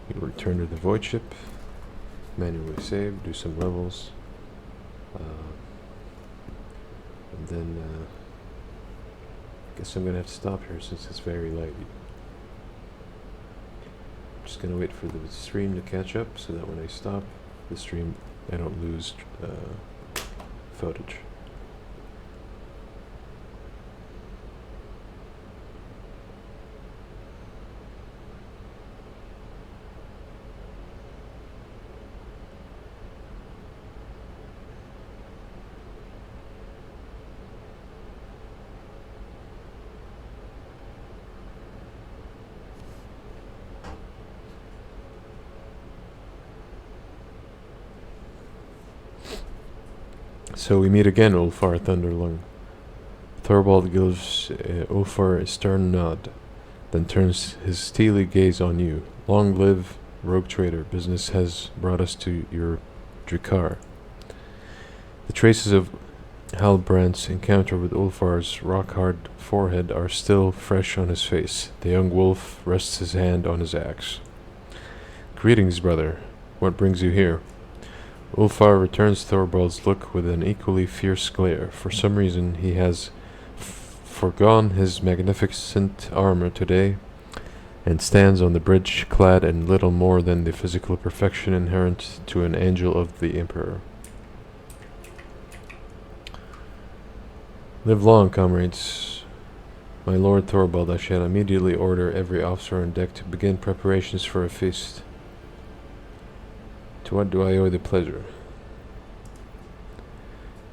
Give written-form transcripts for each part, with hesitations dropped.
You return to the void ship, manually save, do some levels, and then guess I'm gonna have to stop here since it's very light. Just gonna wait for the stream to catch up so that when I stop the stream I don't lose footage. So we meet again, Ulfar Thunderlung. Thorvald gives Ulfar a stern nod, then turns his steely gaze on you. Long live, rogue trader. Business has brought us to your Drakar. The traces of Halbrand's encounter with Ulfar's rock-hard forehead are still fresh on his face. The young wolf rests his hand on his axe. Greetings, brother. What brings you here? Ulfar returns Thorvald's look with an equally fierce glare. For some reason, he has forgone his magnificent armor today, and stands on the bridge clad in little more than the physical perfection inherent to an angel of the Emperor. Live long, comrades. My lord Thorvald, I shall immediately order every officer on deck to begin preparations for a feast. To what do I owe the pleasure?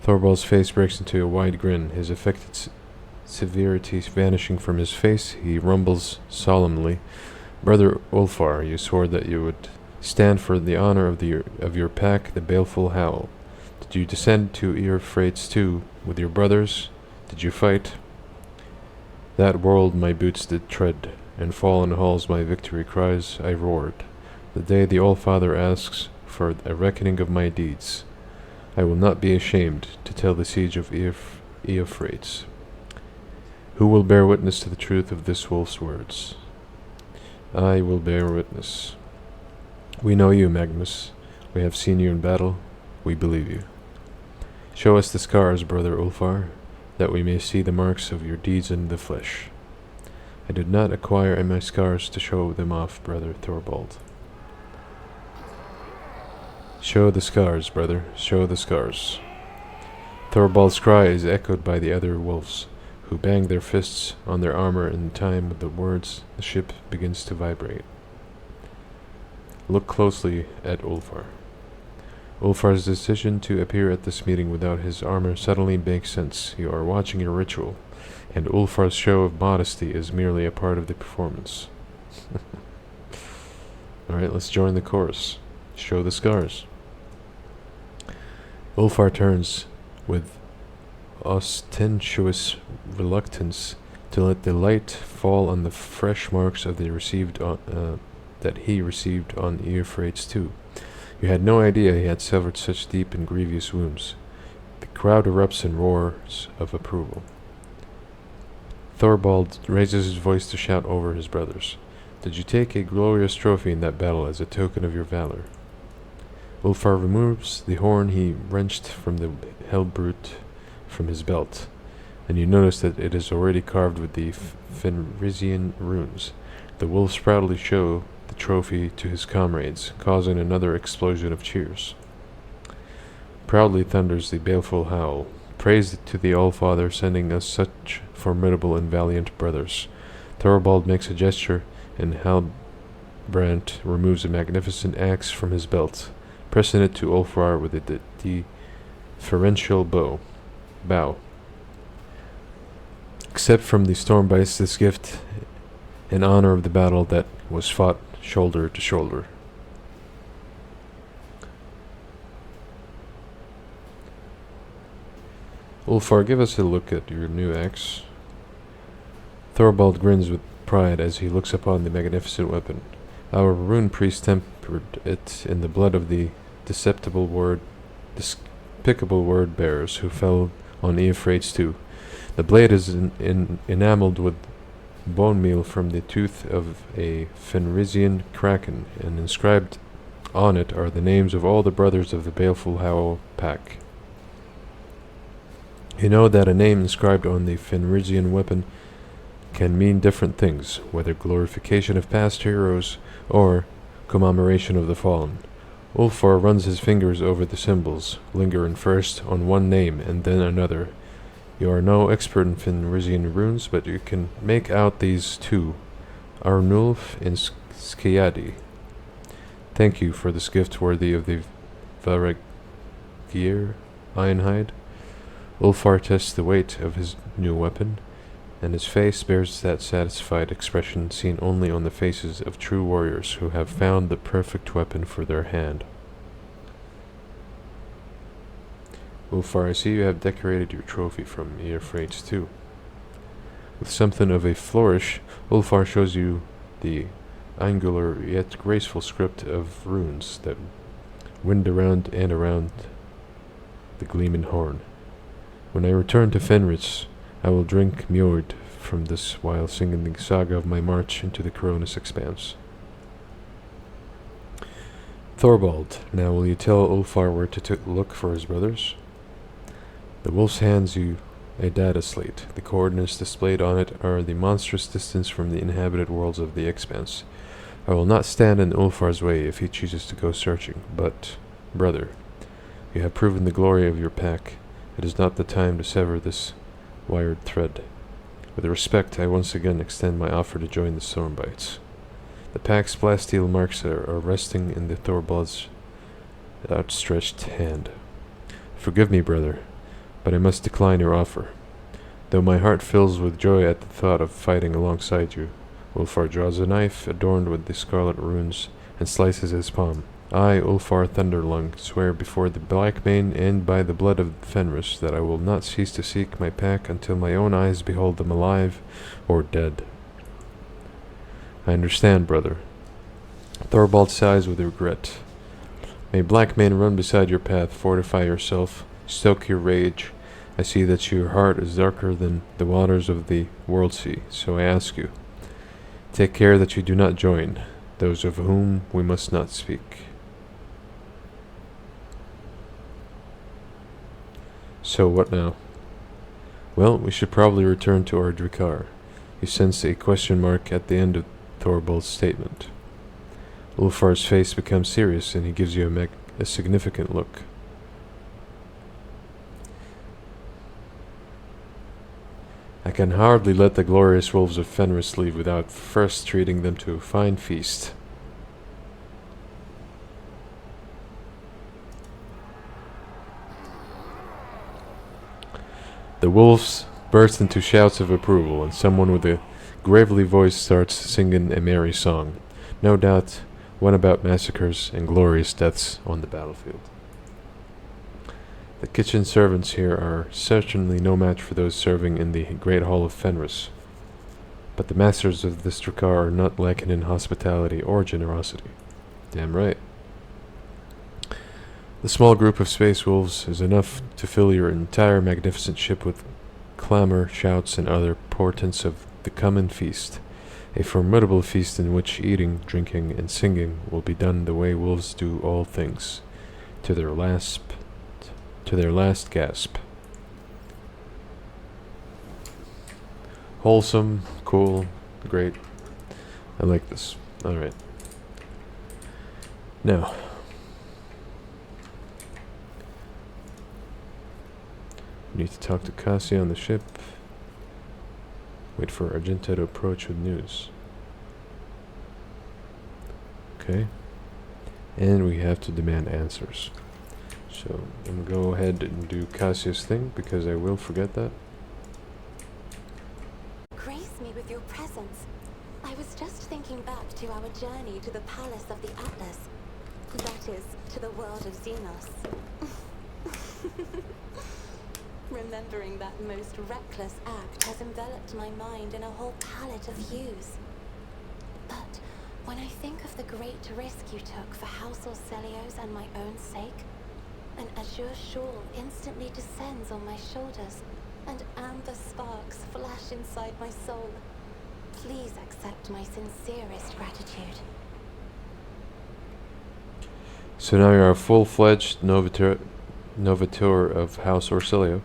Thorvald's face breaks into a wide grin, his affected severity vanishing from his face. He rumbles solemnly, Brother Ulfar, you swore that you would stand for the honor of your pack, the baleful Howl. Did you descend to Earfrates too, with your brothers? Did you fight? That world my boots did tread, and fallen halls my victory cries I roared. The day the Allfather asks for a reckoning of my deeds, I will not be ashamed to tell the siege of Earfrates. Who will bear witness to the truth of this wolf's words? I will bear witness. We know you, Magnus. We have seen you in battle. We believe you. Show us the scars, brother Ulfar, that we may see the marks of your deeds in the flesh. I did not acquire my scars to show them off, brother Thorvald. Show the scars, brother, show the scars. Thorvald's cry is echoed by the other wolves, who bang their fists on their armor in time with the words. The ship begins to vibrate. Look closely at Ulfar. Ulfar's decision to appear at this meeting without his armor suddenly makes sense. You are watching a ritual, and Ulfar's show of modesty is merely a part of the performance. Alright, let's join the chorus. Show the scars. Ulfar turns with ostentatious reluctance to let the light fall on the fresh marks of that he received on Earfrates too. You had no idea he had suffered such deep and grievous wounds. The crowd erupts in roars of approval. Thorvald raises his voice to shout over his brothers. Did you take a glorious trophy in that battle as a token of your valor? Ulfar removes the horn he wrenched from the Hellbrute from his belt, and you notice that it is already carved with the Fenrisian runes. The wolves proudly show the trophy to his comrades, causing another explosion of cheers. Proudly thunders the baleful Howl. Praise to the Allfather sending us such formidable and valiant brothers. Thorvald makes a gesture, and Halbrand removes a magnificent axe from his belt, pressing it to Ulfar with a deferential bow. Accept from the Stormbeist this gift in honor of the battle that was fought shoulder to shoulder. Ulfar, give us a look at your new axe. Thorvald grins with pride as he looks upon the magnificent weapon. Our rune priest tempered it in the blood of the despicable word bearers who fell on Earfrates too. The blade is enameled with bone meal from the tooth of a Fenrisian kraken, and inscribed on it are the names of all the brothers of the Baleful Howl pack. You know that a name inscribed on the Fenrisian weapon can mean different things, whether glorification of past heroes or commemoration of the fallen. Ulfar runs his fingers over the symbols, lingering first on one name and then another. You are no expert in Fenrisian runes, but you can make out these two, Arnulf and Skiadi. Thank you for this gift worthy of the Varagir Ironhide. Ulfar tests the weight of his new weapon, and his face bears that satisfied expression seen only on the faces of true warriors who have found the perfect weapon for their hand. Ulfar, I see you have decorated your trophy from Earfrates too. With something of a flourish, Ulfar shows you the angular yet graceful script of runes that wind around and around the gleaming horn. When I return to Fenris, I will drink Mjord from this while singing the saga of my march into the Coronis expanse. Thorvald, now will you tell Ulfar where to look for his brothers? The wolf hands you a data slate. The coordinates displayed on it are the monstrous distance from the inhabited worlds of the expanse. I will not stand in Ulfar's way if he chooses to go searching, but, brother, you have proven the glory of your pack. It is not the time to sever this wired thread. With respect, I once again extend my offer to join the Stormbites. The pack's plasteel marks are resting in the Thorvald's outstretched hand. Forgive me, brother, but I must decline your offer. Though my heart fills with joy at the thought of fighting alongside you, Ulfar draws a knife adorned with the scarlet runes and slices his palm. I, Ulfar Thunderlung, swear before the Blackmane and by the blood of Fenris that I will not cease to seek my pack until my own eyes behold them alive or dead. I understand, brother. Thorvald sighs with regret. May Blackmane run beside your path, fortify yourself, stoke your rage. I see that your heart is darker than the waters of the world sea, so I ask you, take care that you do not join those of whom we must not speak. So what now? Well, we should probably return to our Drakar. You sense a question mark at the end of Thorvald's statement. Ulfar's face becomes serious and he gives you a significant look. I can hardly let the glorious wolves of Fenris leave without first treating them to a fine feast. The wolves burst into shouts of approval, and someone with a gravely voice starts singing a merry song. No doubt, one about massacres and glorious deaths on the battlefield. The kitchen servants here are certainly no match for those serving in the Great Hall of Fenris, but the masters of this Drakar are not lacking in hospitality or generosity. Damn right. The small group of space wolves is enough to fill your entire magnificent ship with clamor, shouts, and other portents of the coming feast. A formidable feast in which eating, drinking, and singing will be done the way wolves do all things, to their last gasp. Wholesome, cool, great. I like this. Alright. Now, we need to talk to Cassia on the ship. Wait for Argenta to approach with news. Okay. And we have to demand answers. So I'm going to go ahead and do Cassia's thing because I will forget that. Grace me with your presence. I was just thinking back to our journey to the Palace of the Atlas. That is, to the world of Xenos. Remembering that most reckless act has enveloped my mind in a whole palette of hues. But when I think of the great risk you took for House Orselios and my own sake, an azure shawl instantly descends on my shoulders, and amber sparks flash inside my soul. Please accept my sincerest gratitude. So now you're a full-fledged novateur of House Orsilio.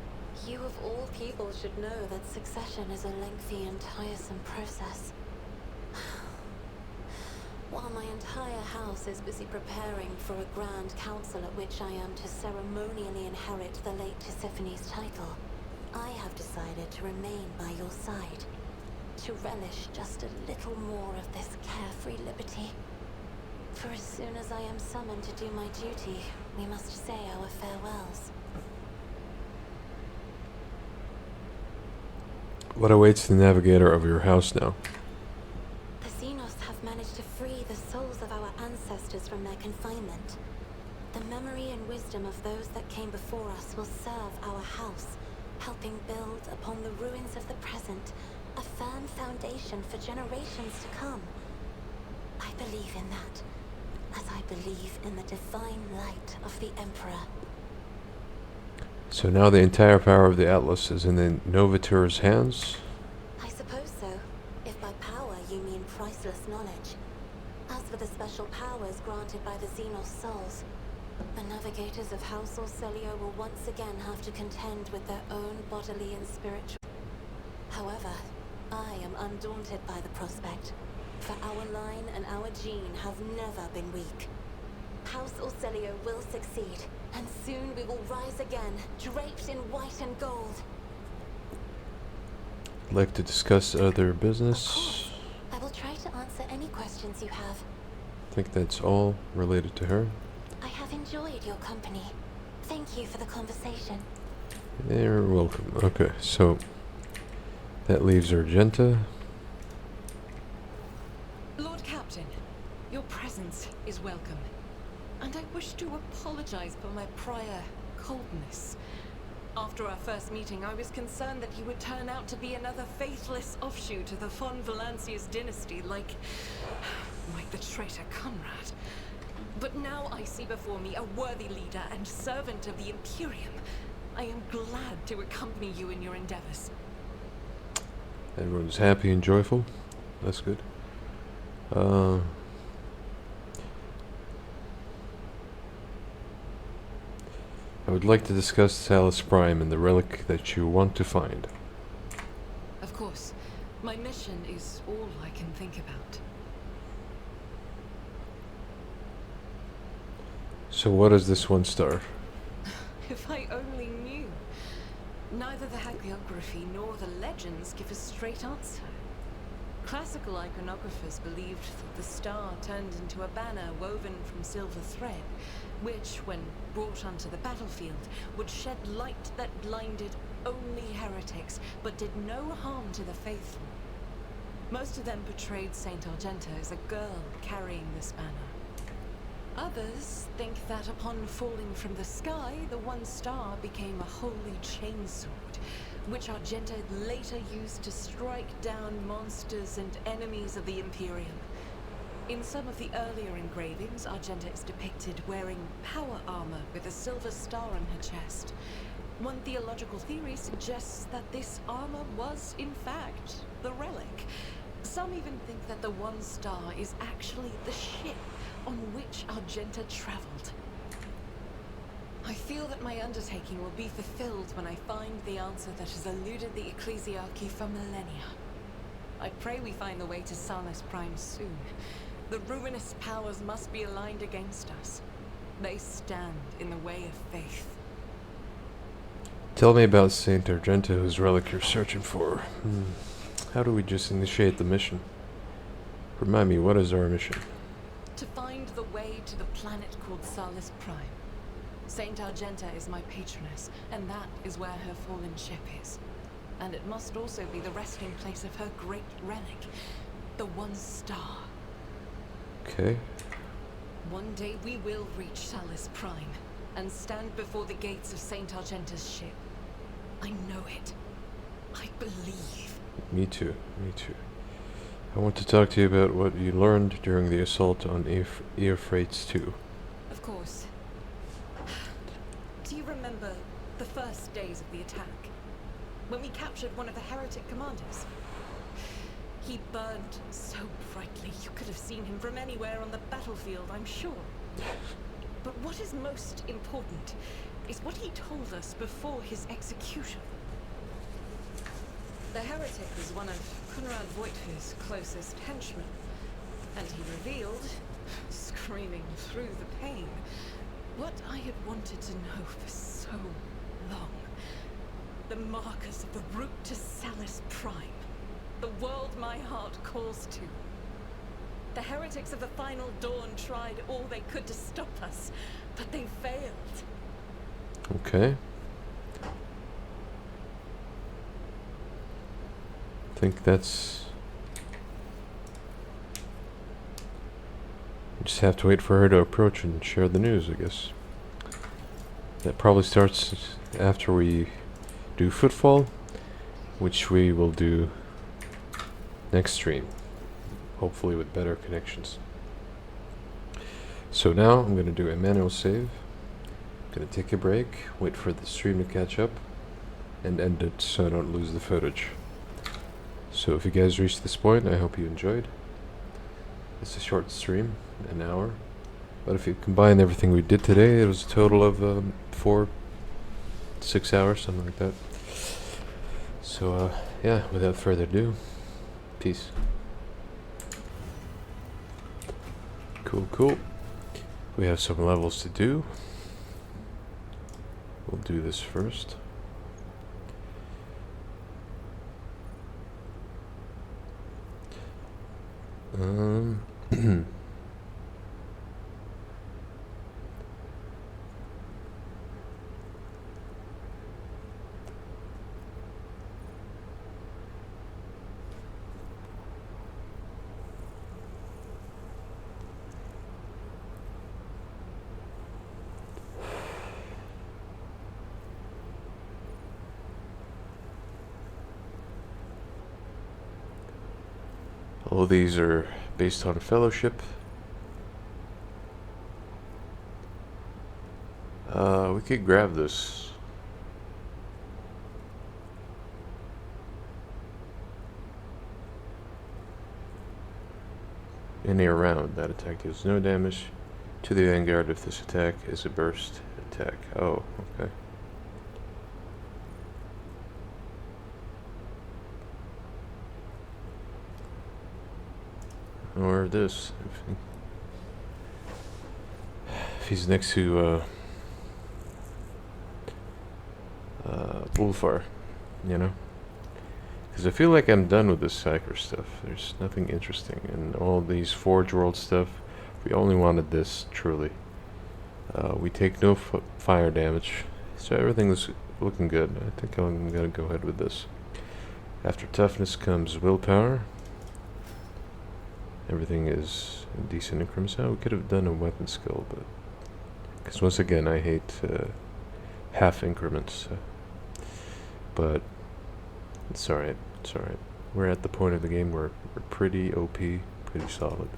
You of all people should know that succession is a lengthy and tiresome process. While my entire house is busy preparing for a grand council at which I am to ceremonially inherit the late Tisiphane's title, I have decided to remain by your side, to relish just a little more of this carefree liberty. For as soon as I am summoned to do my duty, we must say our farewells. What awaits the navigator of your house now? The Xenos have managed to free the souls of our ancestors from their confinement. The memory and wisdom of those that came before us will serve our house, helping build upon the ruins of the present a firm foundation for generations to come. I believe in that, as I believe in the divine light of the Emperor. So now the entire power of the Atlas is in the Novateur's hands? I suppose so, if by power you mean priceless knowledge. As for the special powers granted by the Xenos souls, the navigators of House Orsilio will once again have to contend with their own bodily and spiritual. However, I am undaunted by the prospect, for our line and our gene have never been weak. House Orsilio will succeed, and soon we will rise again, draped in white and gold. Like to discuss other Of business? course, I will try to answer any questions you have. I think that's all related to her. I have enjoyed your company. Thank you for the conversation. You're welcome. Okay, so that leaves Argenta. Lord Captain, your presence is welcome. And I wish to apologize for my prior coldness. After our first meeting, I was concerned that you would turn out to be another faithless offshoot of the von Valancius dynasty, like the traitor Conrad. But now I see before me a worthy leader and servant of the Imperium. I am glad to accompany you in your endeavors. Everyone's happy and joyful. That's good. I would like to discuss Salus Prime and the relic that you want to find. Of course, my mission is all I can think about. So what is this one star? If I only knew. Neither the hagiography nor the legends give a straight answer. Classical iconographers believed that the star turned into a banner woven from silver thread, which, when brought onto the battlefield, would shed light that blinded only heretics, but did no harm to the faithful. Most of them portrayed Saint Argenta as a girl carrying this banner. Others think that upon falling from the sky, the one star became a holy chainsword, which Argenta later used to strike down monsters and enemies of the Imperium. In some of the earlier engravings, Argenta is depicted wearing power armor with a silver star on her chest. One theological theory suggests that this armor was, in fact, the relic. Some even think that the one star is actually the ship on which Argenta traveled. I feel that my undertaking will be fulfilled when I find the answer that has eluded the ecclesiarchy for millennia. I pray we find the way to Salus Prime soon. The ruinous powers must be aligned against us. They stand in the way of faith. Tell me about Saint Argenta, whose relic you're searching for. How do we just initiate the mission? Remind me, what is our mission? To find the way to the planet called Salus Prime. Saint Argenta is my patroness, and that is where her fallen ship is. And it must also be the resting place of her great relic, the One Star. Okay. One day we will reach Salus Prime, and stand before the gates of Saint Argenta's ship. I know it. I believe. Me too. Me too. I want to talk to you about what you learned during the assault on Air Freights 2. Of course. Do you remember the first days of the attack? When we captured one of the heretic commanders? He burned so brightly you could have seen him from anywhere on the battlefield, I'm sure. But what is most important is what he told us before his execution. The heretic was one of Conrad Voigtfir's closest henchmen, and he revealed, screaming through the pain, what I had wanted to know for so long. The markers of the route to Salus Prime. The world my heart calls to. The heretics of the Final Dawn tried all they could to stop us, but they failed. Okay. I think that's... We just have to wait for her to approach and share the news, I guess. That probably starts after we do Footfall, which we will do next stream, hopefully with better connections. So now I'm going to do a manual save. I'm going to take a break, wait for the stream to catch up, and end it so I don't lose the footage. So if you guys reached this point, I hope you enjoyed. It's a short stream, an hour, but if you combine everything we did today, it was a total of 6 hours, something like that. So yeah, without further ado, peace. Cool. We have some levels to do. We'll do this first. All of these are based on Fellowship. We could grab this. Any round that attack deals no damage to the vanguard if this attack is a burst attack. Oh, okay. Or this, if he's next to Ulfar, you know, because I feel like I'm done with this Psyker stuff. There's nothing interesting, and all these Forge World stuff. We only wanted this, truly. We take no fire damage, so everything is looking good. I think I'm gonna go ahead with this. After toughness comes willpower. Everything is in decent increments. Oh, we could have done a weapon skill, but... Because once again, I hate half increments. But it's alright, it's alright. We're at the point of the game where we're pretty OP, pretty solid.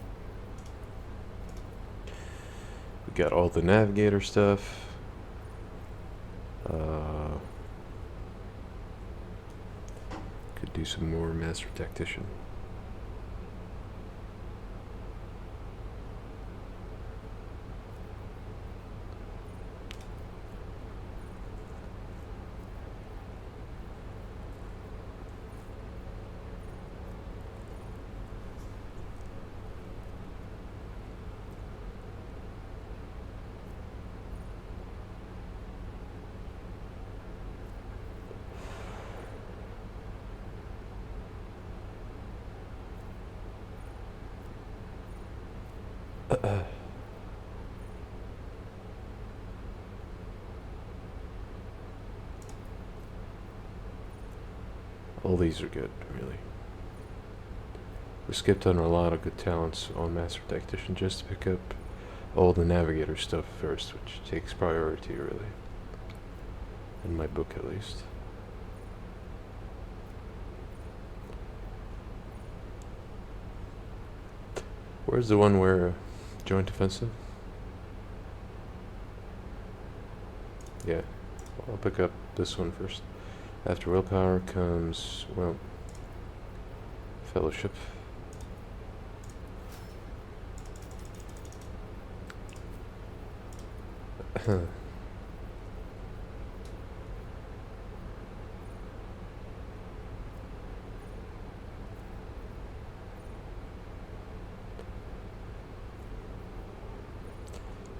We got all the Navigator stuff. Could do some more Master Tactician. All these are good, really. We skipped on a lot of good talents on Master Tactician just to pick up all the Navigator stuff first, which takes priority, really. In my book, at least. Where's the one where joint offensive? Yeah, I'll pick up this one first. After willpower comes, well, Fellowship.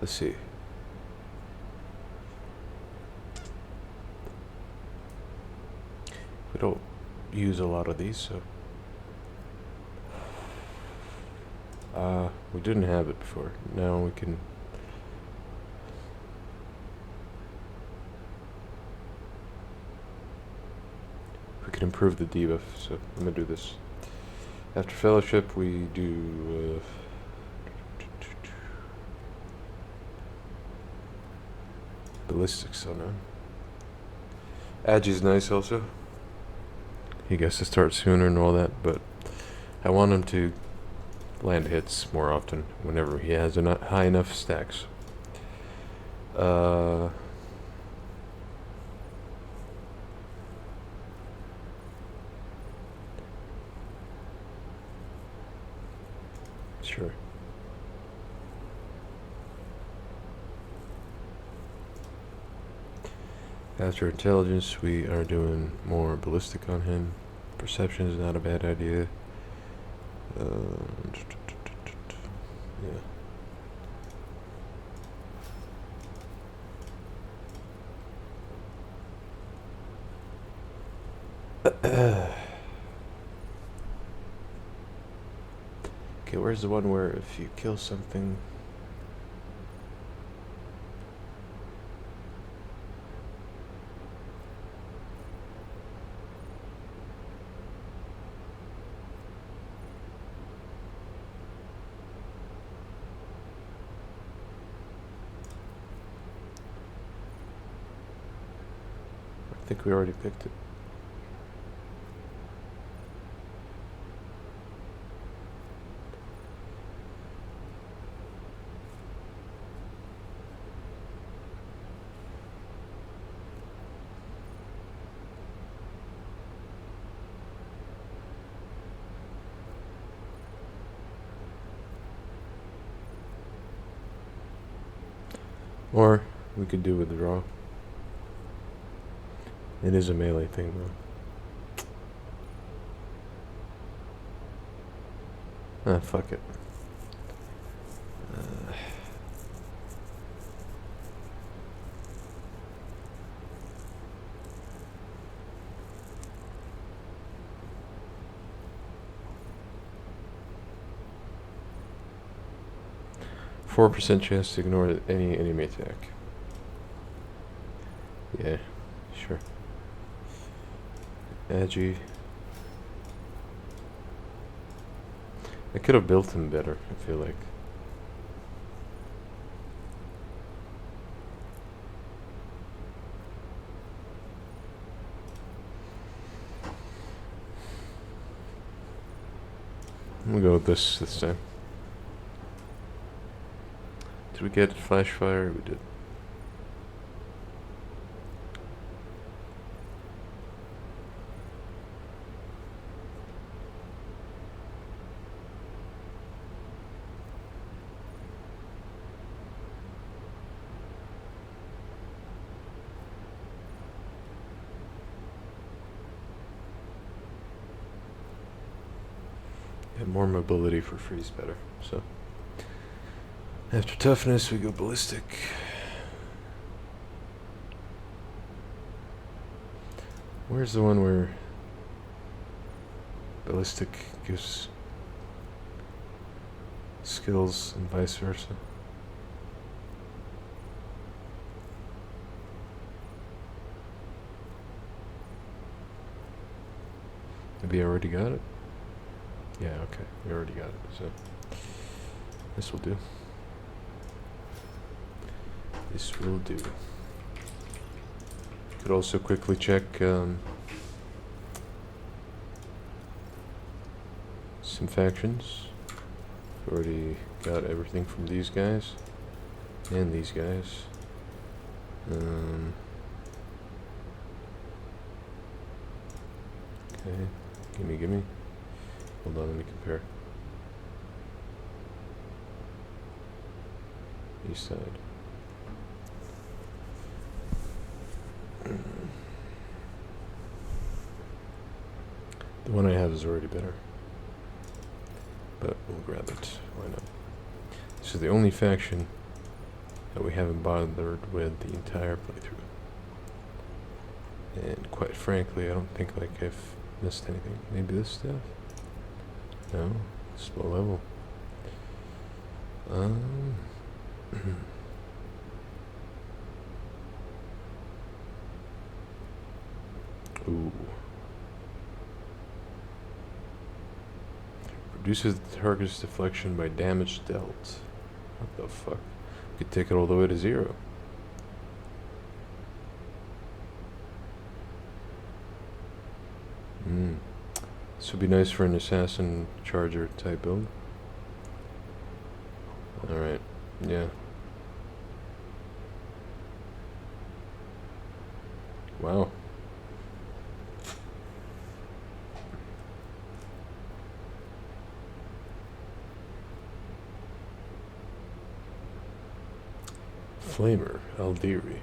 Let's see. We don't use a lot of these, so we didn't have it before. Now we can. We can improve the debuff. So I'm gonna do this. After Fellowship, we do. Ballistics on him. Agi's nice also. He gets to start sooner and all that, but I want him to land hits more often whenever he has high enough stacks. Sure. After intelligence, we are doing more ballistic on him. Perception is not a bad idea. Yeah. Okay, where's the one where if you kill something? I think we already picked it. Or we could do withdraw. It is a melee thing though. Ah, fuck it. 4% chance to ignore any enemy attack. Yeah, sure. Agi. I could have built him better, I feel like. I'm gonna go with this time. Did we get flash fire? We did. More mobility for freeze better. So after toughness we go ballistic. Where's the one where ballistic gives skills and vice versa? Maybe I already got it? Yeah, okay, we already got it, so this will do. This will do. Could also quickly check some factions. Already got everything from these guys and these guys. Okay, gimme. Hold on, let me compare. East side. The one I have is already better. But we'll grab it. Why not? This is the only faction that we haven't bothered with the entire playthrough. And quite frankly, I don't think like I've missed anything. Maybe this stuff? No, it's low level. Ooh. Reduces the target's deflection by damage dealt. What the fuck? We could take it all the way to 0. This would be nice for an assassin charger type build. Alright, yeah. Wow. Flamer, Aldiri.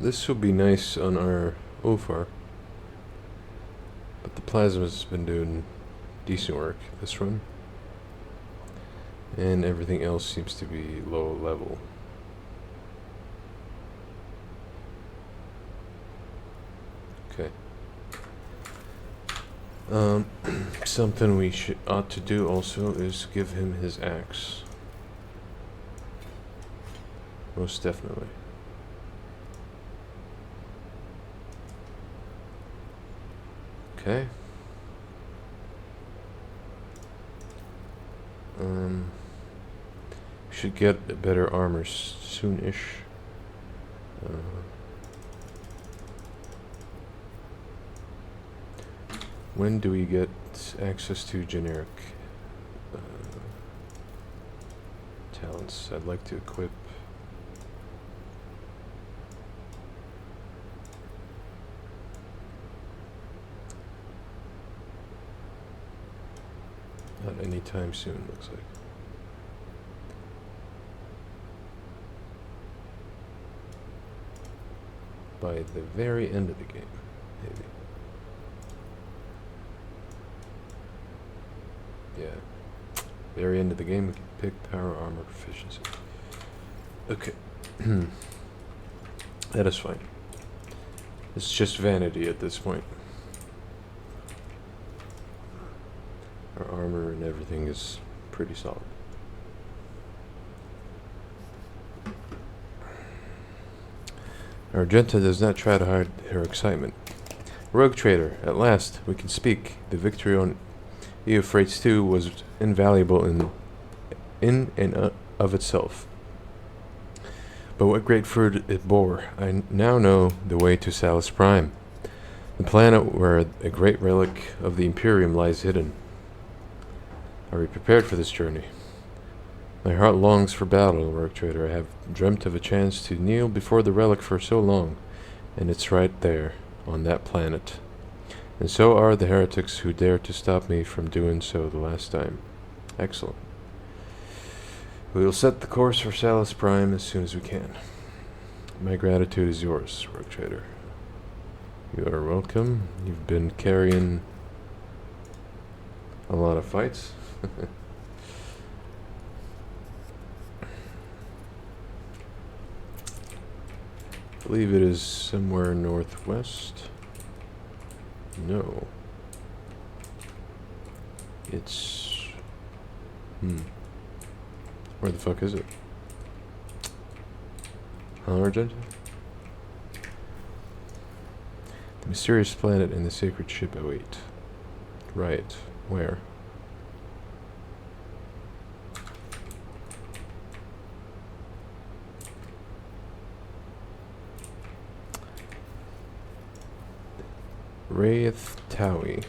This will be nice on our Ulfar. But the Plasma's been doing decent work this run. And everything else seems to be low level. Okay. Something we ought to do also is give him his axe. Most definitely. Okay. Should get a better armor soon-ish. When do we get access to generic talents? I'd like to equip not anytime soon, looks like. By the very end of the game, maybe. Yeah. Very end of the game, we can pick power armor proficiency. Okay. That is fine. It's just vanity at this point. Our armor and everything is pretty solid. Argenta does not try to hide her excitement. Rogue trader, at last, we can speak. The victory on Euphrates II was invaluable in and of itself. But what great fruit it bore. I now know the way to Salus Prime, the planet where a great relic of the Imperium lies hidden. Are we prepared for this journey? My heart longs for battle, Rogue Trader. I have dreamt of a chance to kneel before the relic for so long, and it's right there, on that planet. And so are the heretics who dared to stop me from doing so the last time. Excellent. We will set the course for Salus Prime as soon as we can. My gratitude is yours, Rogue Trader. You are welcome. You've been carrying a lot of fights. I believe it is somewhere northwest. No. It's... Where the fuck is it? Argenta? The mysterious planet and the sacred ship await. Right. Where? Wraith Towie.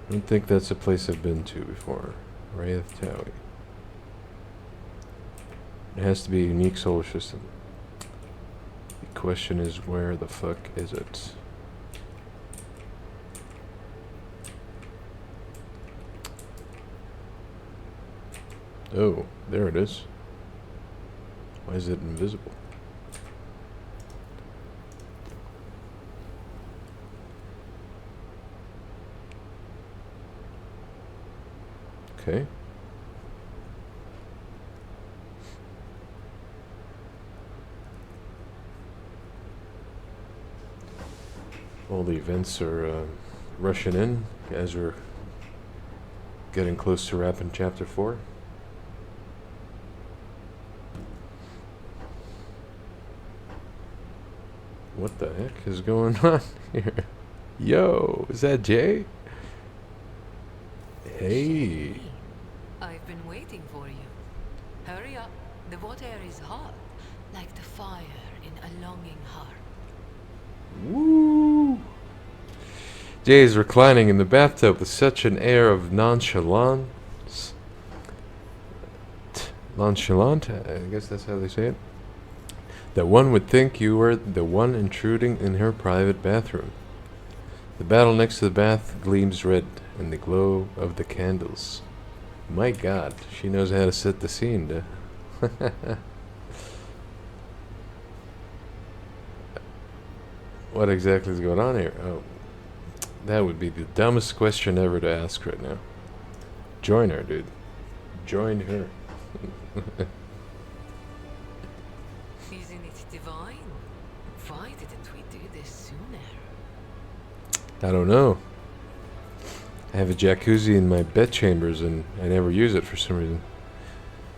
I don't think that's a place I've been to before. Wraith Towie. It has to be a unique solar system. Be question is, where the fuck is it? Oh, there it is. Why is it invisible? Okay. All the events are rushing in as we're getting close to wrapping chapter 4. What the heck is going on here? Yo, is that Jay? Hey. I've been waiting for you. Hurry up. The water is hot, like the fire in a longing heart. Woo! Jay is reclining in the bathtub with such an air of nonchalance. Nonchalant? I guess that's how they say it. That one would think you were the one intruding in her private bathroom. The battle next to the bath gleams red in the glow of the candles. My God, she knows how to set the scene, duh. What exactly is going on here? Oh, that would be the dumbest question ever to ask right now. Join her, dude. Join her. Isn't it divine? Why didn't we do this sooner? I don't know. I have a jacuzzi in my bedchambers and I never use it for some reason.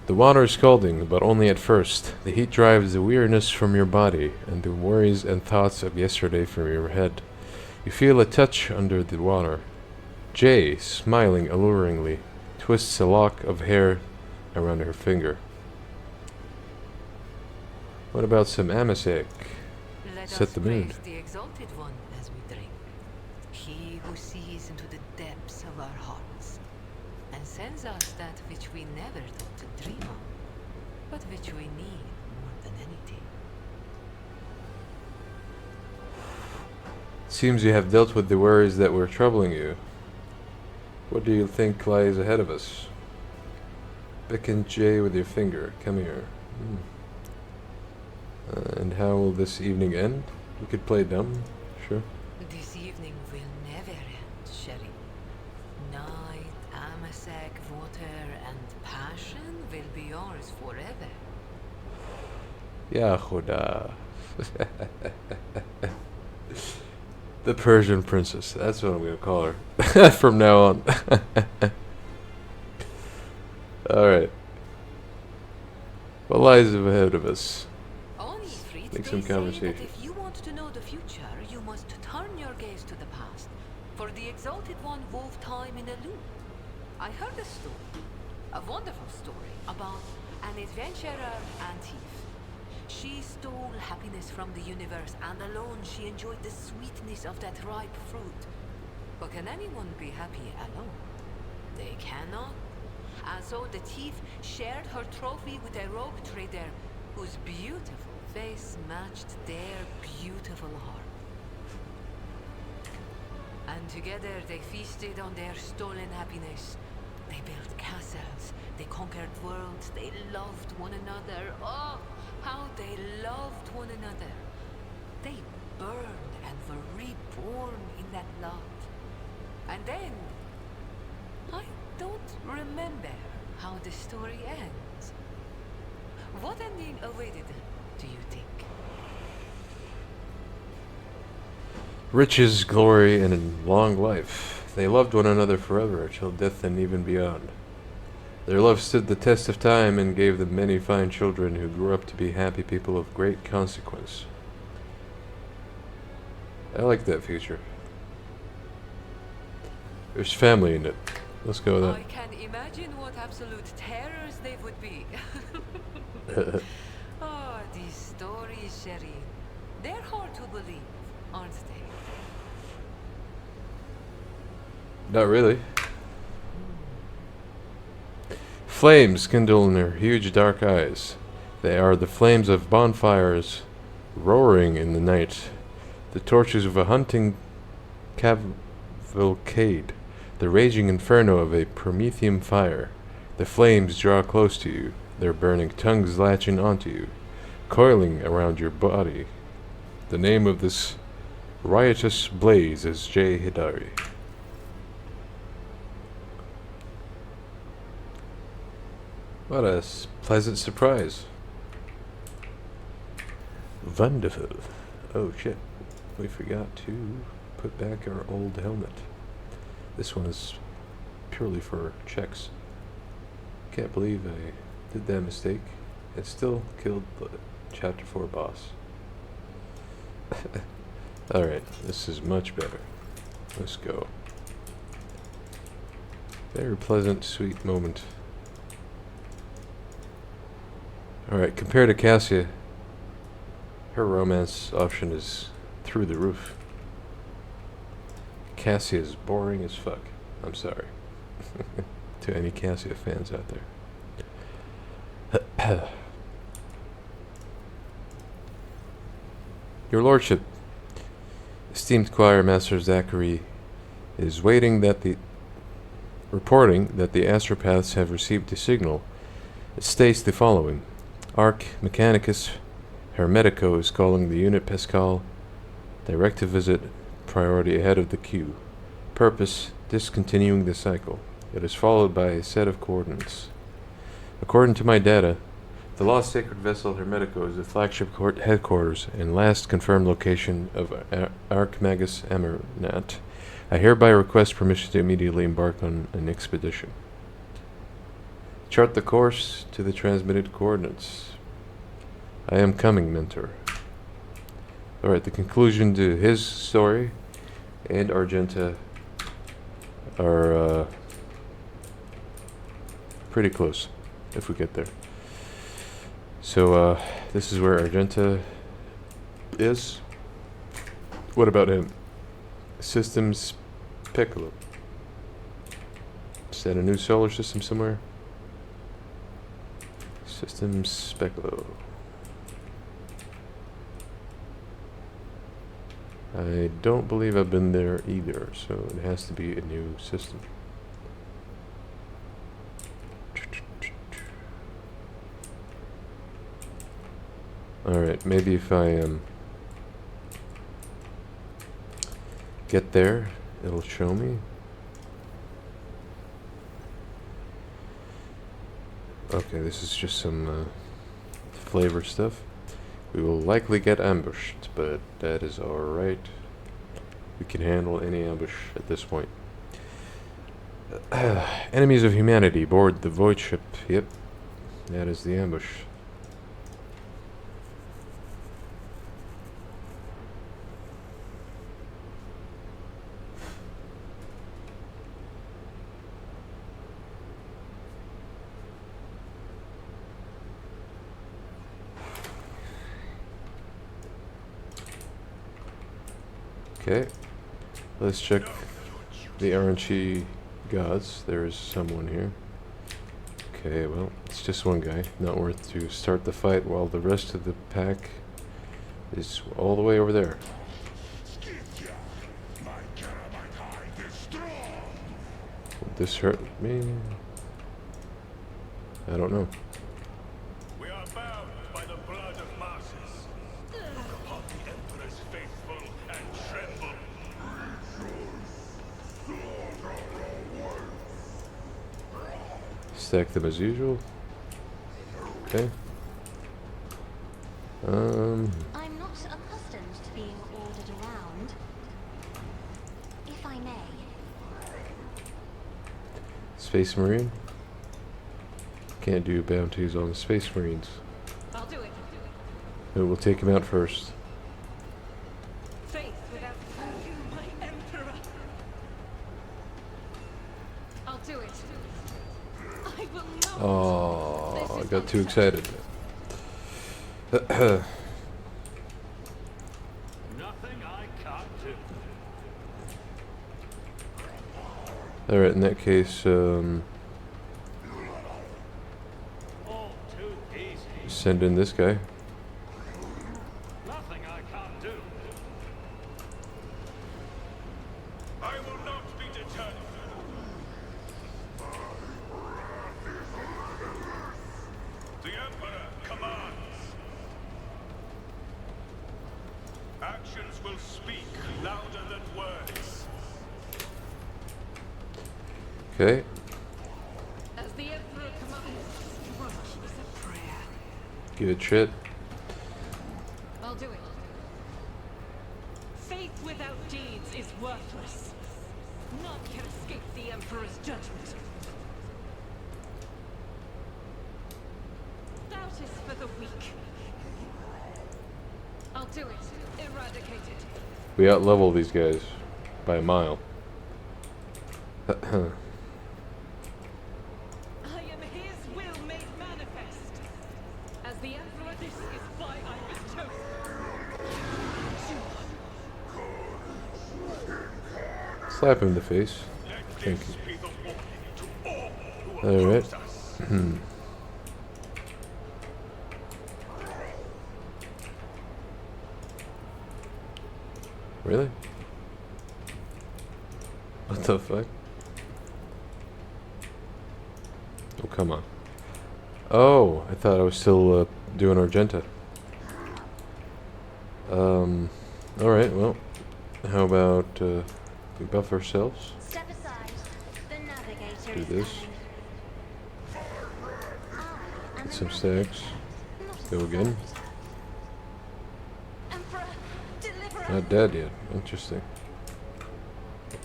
The water is scalding, but only at first. The heat drives the weariness from your body and the worries and thoughts of yesterday from your head. You feel a touch under the water. Jay, smiling alluringly, twists a lock of hair around her finger. What about some amasec? Let Set us the mood. praise the exalted one as we drink. He who sees into the depths of our hearts and sends us that which we never thought to dream of, but which we need more than anything. Seems you have dealt with the worries that were troubling you. What do you think lies ahead of us? Beckon Jay with your finger. Come here. And how will this evening end? We could play dumb, sure. This evening will never end, Sherry. Night, amasec, water, and passion will be yours forever. Ya Khuda. The Persian princess. That's what I'm going to call her from now on. Alright. What lies ahead of us? Only Ifrit, Make they some say conversation. that if you want to know the future, you must turn your gaze to the past. For the Exalted One wove time in a loop. I heard a story, a wonderful story, about an adventurer and thief. She stole happiness from the universe, and alone she enjoyed the sweetness of that ripe fruit. But can anyone be happy alone? They cannot. And so the thief shared her trophy with a rogue trader whose beautiful face matched their beautiful heart. And together they feasted on their stolen happiness. They built castles, they conquered worlds, they loved one another. Oh, how they loved one another. They burned and were reborn in that love. And then, I don't remember how the story ends. What ending awaited them, do you think? Riches, glory, and a long life. They loved one another forever, till death and even beyond. Their love stood the test of time and gave them many fine children who grew up to be happy people of great consequence. I like that future. There's family in it. Let's go with I can imagine what absolute terrors they would be. that. Oh, these stories, Sherry. They're hard to believe, aren't they? Not really. Flames kindle in their huge dark eyes. They are the flames of bonfires roaring in the night, the torches of a hunting cavalcade, the raging inferno of a Promethean fire. The flames draw close to you, their burning tongues latching onto you, coiling around your body. The name of this riotous blaze is J. Hidari. What a pleasant surprise. Wonderful. Oh shit. We forgot to put back our old helmet. This one is purely for checks. Can't believe I did that mistake. It still killed the chapter 4 boss. Alright, this is much better. Let's go. Very pleasant, sweet moment. Alright, compared to Cassia, her romance option is through the roof. Cassia is boring as fuck. I'm sorry. To any Cassia fans out there. Your Lordship, esteemed choir master Zachary is reporting that the astropaths have received a signal. It states the following. Arc Mechanicus Hermetico is calling the unit Pascal. Directive visit priority ahead of the queue. Purpose, discontinuing the cycle. It is followed by a set of coordinates. According to my data, the lost sacred vessel Hermetico is the flagship headquarters and last confirmed location of Archmagus Amernat. I hereby request permission to immediately embark on an expedition. Chart the course to the transmitted coordinates. I am coming, mentor. Alright, the conclusion to his story and Argenta are pretty close, if we get there. So, this is where Argenta is. What about him? Systems Piccolo. Is that a new solar system somewhere? Systems Speculo. I don't believe I've been there either, so it has to be a new system. Alright, maybe if I get there, it'll show me. Okay, this is just some flavor stuff. We will likely get ambushed, but that is alright. We can handle any ambush at this point. Enemies of humanity board the void ship. Yep, that is the ambush. Okay, let's check the RNG gods. There is someone here. Okay, well, it's just one guy. Not worth to start the fight while the rest of the pack is all the way over there. Would this hurt me? I don't know. We are bound by the blood of masses. Look upon the Emperor's faithful and tremble. Stack them as usual. Okay. I'm not accustomed to being ordered around. If I may. Space Marine. Can't do bounties on the Space Marines. I'll do it. But we'll take him out first. Faith without you, my Emperor. I'll do it. I will not. Oh, I got too excited. Nothing I can't do. Alright, in that case, All too easy. send in this guy. Nothing Okay. As the Emperor commands, work is a prayer. Good shit. I'll do it. Faith without deeds is worthless. None can escape the Emperor's judgment. Doubt is for the weak. I'll do it. Eradicate it. We outlevel these guys by a mile. I am his will made manifest. As the Emperor, this is why I was chosen. Slap him in the face. Thank you. Be the warning to all who Alright. oppose us. Really? What the fuck? Oh, come on. Oh, I thought I was still doing Argenta. Alright, well, how about we buff ourselves? Step aside. The navigator Do is this. coming. Get some stacks. Go again. Emperor, deliver Not dead yet. Interesting.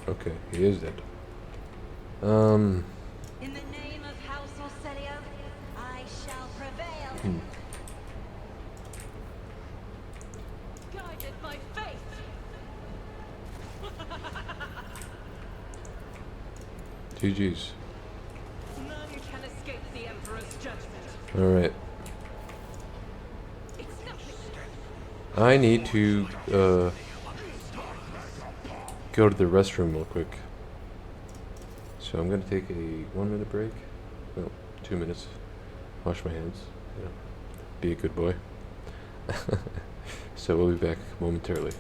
Okay, he is dead. In the name of House Orselio, I shall prevail. Guided by faith. GG's. None can escape the Emperor's judgment. Alright. It's nothing. I need to go to the restroom real quick. So I'm gonna take a 1 minute break. No, 2 minutes. Wash my hands. You know, be a good boy. So we'll be back momentarily.